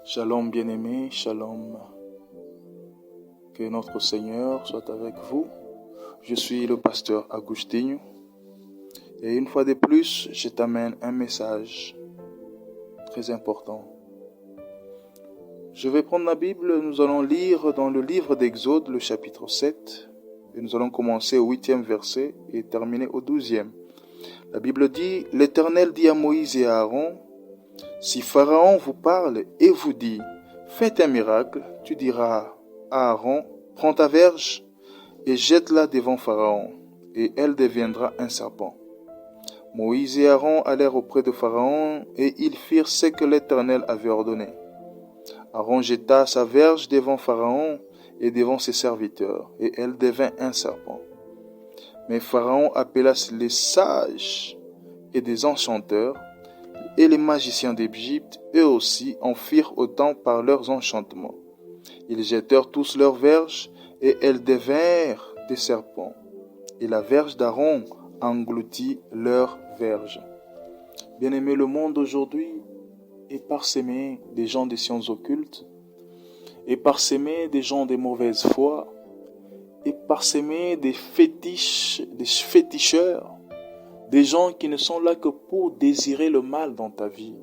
Shalom bien-aimés, shalom. Que notre Seigneur soit avec vous. Je suis le pasteur Agustinho. Et une fois de plus, je t'amène un message très important. Je vais prendre la Bible, nous allons lire dans le livre d'Exode, le chapitre 7. Et nous allons commencer au 8e verset et terminer au 12e. La Bible dit, l'Éternel dit à Moïse et à Aaron, si Pharaon vous parle et vous dit, faites un miracle, tu diras à Aaron, prends ta verge et jette-la devant Pharaon, et elle deviendra un serpent. Moïse et Aaron allèrent auprès de Pharaon, et ils firent ce que l'Éternel avait ordonné. Aaron jeta sa verge devant Pharaon et devant ses serviteurs, et elle devint un serpent. Mais Pharaon appela les sages et des enchanteurs, et les magiciens d'Égypte, eux aussi, en firent autant par leurs enchantements. Ils jetèrent tous leurs verges, et elles devinrent des serpents. Et la verge d'Aaron engloutit leurs verges. Bien-aimé, le monde aujourd'hui est parsemé des gens des sciences occultes, est parsemé des gens de mauvaise foi, est parsemé des féticheurs, des gens qui ne sont là que pour désirer le mal dans ta vie,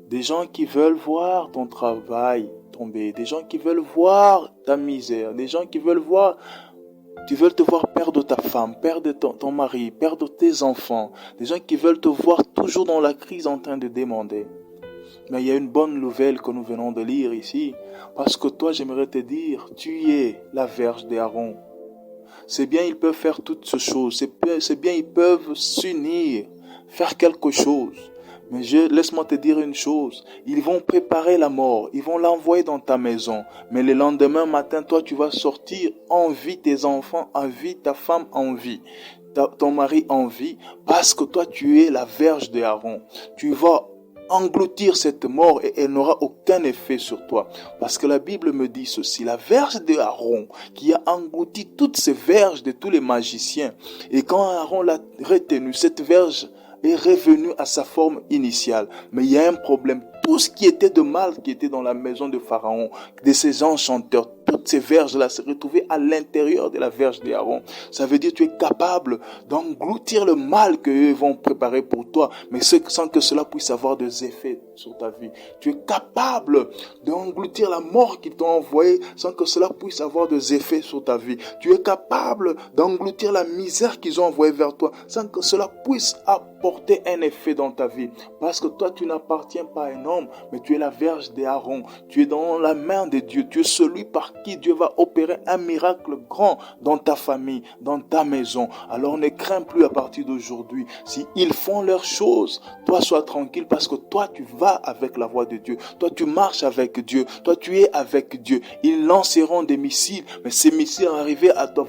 des gens qui veulent voir ton travail tomber, des gens qui veulent voir ta misère, des gens qui veulent te voir perdre ta femme, perdre ton mari, perdre tes enfants, des gens qui veulent te voir toujours dans la crise en train de demander. Mais il y a une bonne nouvelle que nous venons de lire ici, parce que toi, j'aimerais te dire, tu es la verge d'Aaron. C'est bien, ils peuvent faire toutes ces choses, c'est bien, ils peuvent s'unir, faire quelque chose. Mais laisse-moi te dire une chose, ils vont préparer la mort, ils vont l'envoyer dans ta maison. Mais le lendemain matin, toi, tu vas sortir en vie, tes enfants en vie, ta femme en vie, ton mari en vie, parce que toi, tu es la verge d'Aaron. Tu vas engloutir cette mort et elle n'aura aucun effet sur toi. Parce que la Bible me dit ceci, la verge d'Aaron qui a englouti toutes ces verges de tous les magiciens. Et quand Aaron l'a retenue, cette verge est revenue à sa forme initiale. Mais il y a un problème. Tout ce qui était de mal qui était dans la maison de Pharaon, de ses enchanteurs, toutes ces verges-là se retrouvaient à l'intérieur de la verge d'Aaron. Ça veut dire que tu es capable d'engloutir le mal qu'eux vont préparer pour toi, mais sans que cela puisse avoir des effets sur ta vie. Tu es capable d'engloutir la mort qu'ils t'ont envoyée sans que cela puisse avoir des effets sur ta vie. Tu es capable d'engloutir la misère qu'ils ont envoyée vers toi sans que cela puisse apporter un effet dans ta vie. Parce que toi, tu n'appartiens pas à un homme, mais tu es la verge d'Aaron. Tu es dans la main de Dieu. Tu es celui par qui Dieu va opérer un miracle grand dans ta famille, dans ta maison. Alors ne crains plus à partir d'aujourd'hui. Si ils font leurs choses, toi sois tranquille parce que toi tu vas avec la voix de Dieu. Toi tu marches avec Dieu. Toi tu es avec Dieu. Ils lanceront des missiles, mais ces missiles arrivés à toi,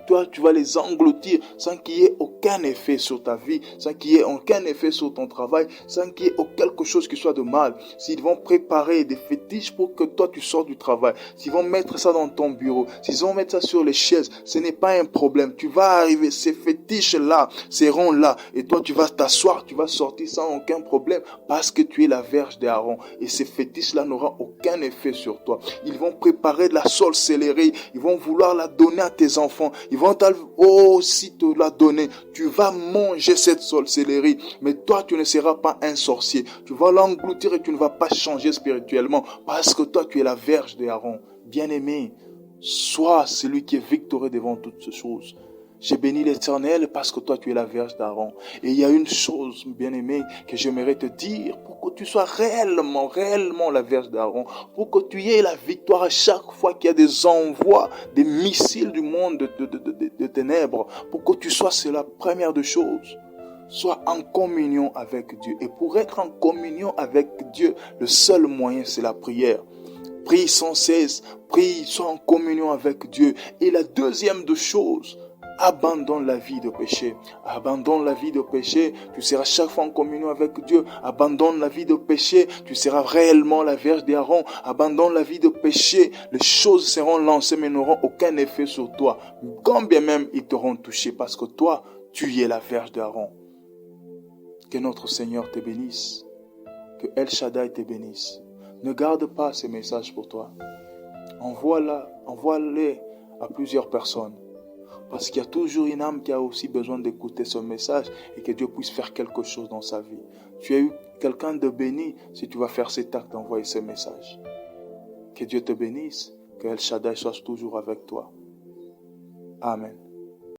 toi tu vas les engloutir sans qu'il y ait aucun effet sur ta vie, sans qu'il y ait aucun effet sur ton travail, sans qu'il y ait quelque chose qui soit de mal. S'ils vont préparer des fétiches pour que toi tu sors du travail, s'ils vont mettre ça dans ton bureau, s'ils vont mettre ça sur les chaises, ce n'est pas un problème. Tu vas arriver, ces fétiches-là seront là et toi tu vas t'asseoir, tu vas sortir sans aucun problème parce que tu es la verge d'Aaron et ces fétiches-là n'auront aucun effet sur toi. Ils vont préparer de la sorcellerie, ils vont vouloir la donner à tes enfants, ils vont aussi te la donner. Tu vas manger cette sorcellerie, mais toi tu ne seras pas un sorcier. Tu vas l'engloutir et tu ne vas pas changer spirituellement parce que toi tu es la verge d'Aaron. Bien-aimé, sois celui qui est victorieux devant toutes ces choses. J'ai béni l'Éternel parce que toi tu es la verge d'Aaron. Et il y a une chose, bien-aimé, que j'aimerais te dire pour que tu sois réellement la verge d'Aaron, pour que tu aies la victoire à chaque fois qu'il y a des envois, des missiles du monde de ténèbres, pour que tu sois, c'est la première des choses. Sois en communion avec Dieu. Et pour être en communion avec Dieu, le seul moyen, c'est la prière. Prie sans cesse, prie, sois en communion avec Dieu. Et la deuxième des choses, abandonne la vie de péché. Abandonne la vie de péché, tu seras chaque fois en communion avec Dieu. Abandonne la vie de péché, tu seras réellement la verge d'Aaron. Abandonne la vie de péché, les choses seront lancées mais n'auront aucun effet sur toi. Quand bien même ils t'auront touché parce que toi, tu es la verge d'Aaron. Que notre Seigneur te bénisse. Que El Shaddai te bénisse. Ne garde pas ces messages pour toi. Envoie-les à plusieurs personnes. Parce qu'il y a toujours une âme qui a aussi besoin d'écouter ce message et que Dieu puisse faire quelque chose dans sa vie. Tu as eu quelqu'un de béni si tu vas faire cet acte d'envoyer ce message. Que Dieu te bénisse, que El Shaddai soit toujours avec toi. Amen.